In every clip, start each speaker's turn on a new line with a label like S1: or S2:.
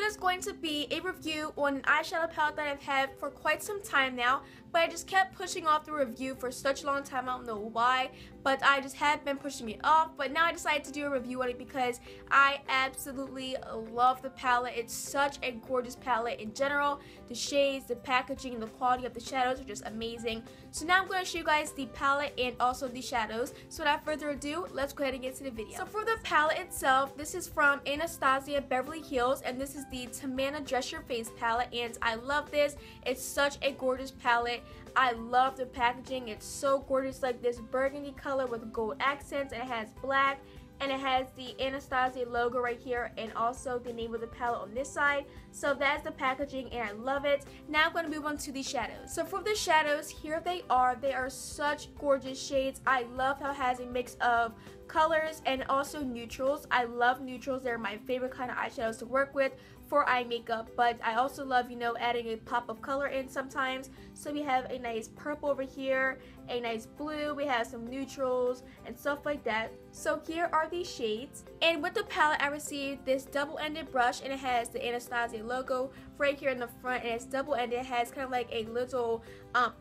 S1: is going to be a review on an eyeshadow palette that I've had for quite some time now, but I just kept pushing off the review for such a long time. I don't know why, but I just had been pushing it off. But now I decided to do a review on it because I absolutely love the palette. It's such a gorgeous palette in general. The shades, the packaging, and the quality of the shadows are just amazing. So now I'm going to show you guys the palette and also the shadows. So without further ado, let's go ahead and get to the video. So for the palette itself, this is from Anastasia Beverly Hills, and this is the Tamanna Dress Your Face palette, and I love this. It's such a gorgeous palette. I love the packaging. It's so gorgeous, like this burgundy color with gold accents, and it has black, and it has the Anastasia logo right here, and also the name of the palette on this side. So that's the packaging, and I love it. Now I'm going to move on to the shadows. So for the shadows, here they are. They are such gorgeous shades. I love how it has a mix of colors and also neutrals. I love neutrals. They're my favorite kind of eyeshadows to work with for eye makeup, but I also love, you know, adding a pop of color in sometimes. So we have a nice purple over here, a nice blue, we have some neutrals and stuff like that. So here are these shades, and with the palette I received this double-ended brush, and it has the Anastasia logo right here in the front, and it's double-ended. It has kind of like a little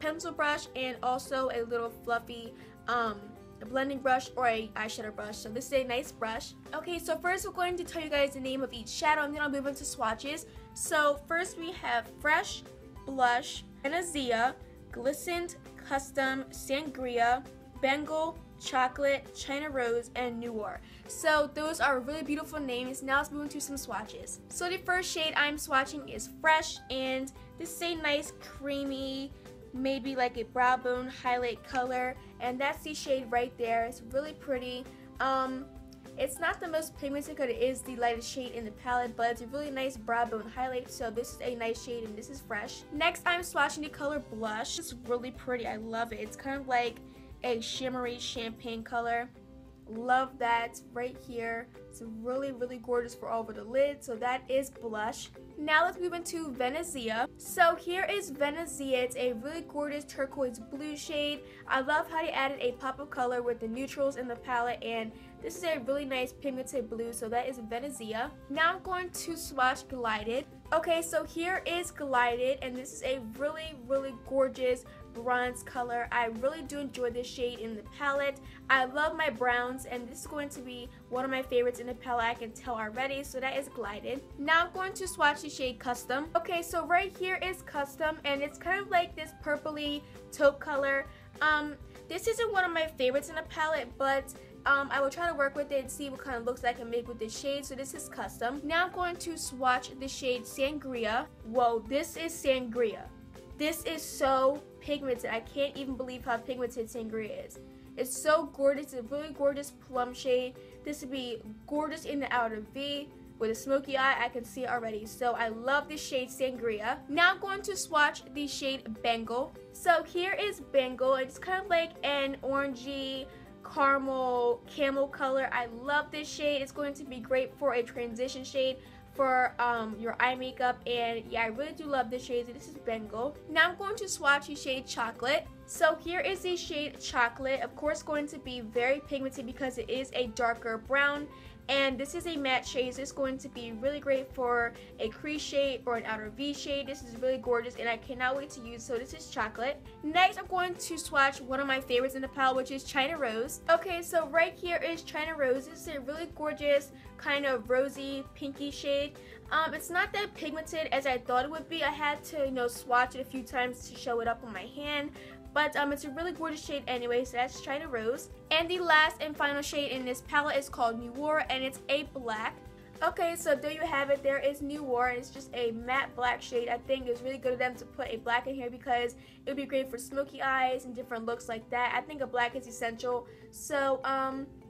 S1: pencil brush and also a little fluffy a blending brush or a eyeshadow brush. So this is a nice brush. Okay, so first we're going to tell you guys the name of each shadow, and then I'll move into swatches. So first we have Fresh, Blush, Anastasia, Glistened, Custom, Sangria, Bengal, Chocolate, China Rose, and Noir. So those are really beautiful names. Now let's move into some swatches. So the first shade I'm swatching is Fresh, and this is a nice creamy, maybe like a brow bone highlight color, and that's the shade right there. It's really pretty. It's not the most pigmented because it is the lightest shade in the palette, but it's a really nice brow bone highlight, so this is a nice shade, and this is Fresh. Next I'm swatching the color Blush. It's really pretty. I love it. It's kind of like a shimmery champagne color. Love that right here. It's really gorgeous for all over the lid. So that is Blush. Now let's move into Venezia. So here is Venezia. It's a really gorgeous turquoise blue shade. I love how they added a pop of color with the neutrals in the palette, and this is a really nice pigmented blue, so that is Venezia. Now I'm going to swatch Glided. Okay, so here is Glided, and this is a really gorgeous bronze color. I really do enjoy this shade in the palette. I love my browns, and this is going to be one of my favorites in the palette. I can tell already, so that is Glided. Now I'm going to swatch the shade Custom. Okay, so right here is Custom, and it's kind of like this purpley taupe color. This isn't one of my favorites in the palette, but I will try to work with it and see what kind of looks I can make with this shade. So this is Custom. Now I'm going to swatch the shade Sangria. Whoa, this is Sangria. This is so pigmented. I can't even believe how pigmented Sangria is. It's so gorgeous. It's a really gorgeous plum shade. This would be gorgeous in the outer V. With a smoky eye, I can see it already. So I love this shade Sangria. Now I'm going to swatch the shade Bengal. So here is Bengal. It's kind of like an orangey caramel camel color. I love this shade. It's going to be great for a transition shade for your eye makeup, and yeah, I really do love this shade. This is Bengal. Now I'm going to swatch the shade Chocolate. So here is the shade Chocolate. Of course, going to be very pigmented because it is a darker brown, and this is a matte shade. So it's going to be really great for a crease shade or an outer V shade. This is really gorgeous, and I cannot wait to use. So this is Chocolate. Next, I'm going to swatch one of my favorites in the palette, which is China Rose. Okay, so right here is China Rose. This is a really gorgeous kind of rosy pinky shade. It's not that pigmented as I thought it would be. I had to, you know, swatch it a few times to show it up on my hand. But it's a really gorgeous shade anyway, so that's China Rose. And the last and final shade in this palette is called Noir, and it's a black. Okay, so there you have it. There is Noir, and it's just a matte black shade. I think it's really good of them to put a black in here because it would be great for smoky eyes and different looks like that. I think a black is essential. So,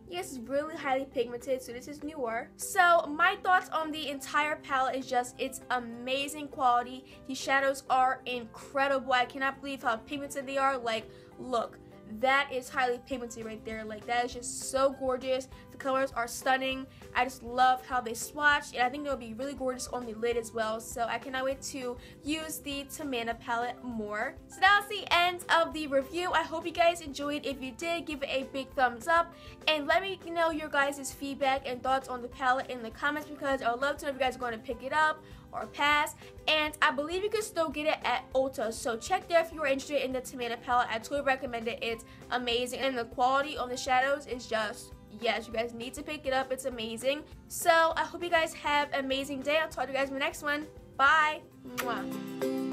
S1: yes, it's really highly pigmented, so this is Noir. So my thoughts on the entire palette is just, it's amazing quality. The shadows are incredible. I cannot believe how pigmented they are. Like, look, that is highly pigmented right there. Like, that is just so gorgeous. The colors are stunning. I just love how they swatch, and I think they'll be really gorgeous on the lid as well. So I cannot wait to use the Tamanna palette more. So that's the end of the review. I hope you guys enjoyed. If you did, give it a big thumbs up, and let me know your guys' feedback and thoughts on the palette in the comments, because I would love to know if you guys are going to pick it up or pass. And I believe you can still get it at Ulta, so check there if you are interested in the Tamanna palette. I totally recommend it. It's amazing, and the quality on the shadows is just, yes, you guys need to pick it up. It's amazing. So I hope you guys have an amazing day. I'll talk to you guys in the next one. Bye. Mwah.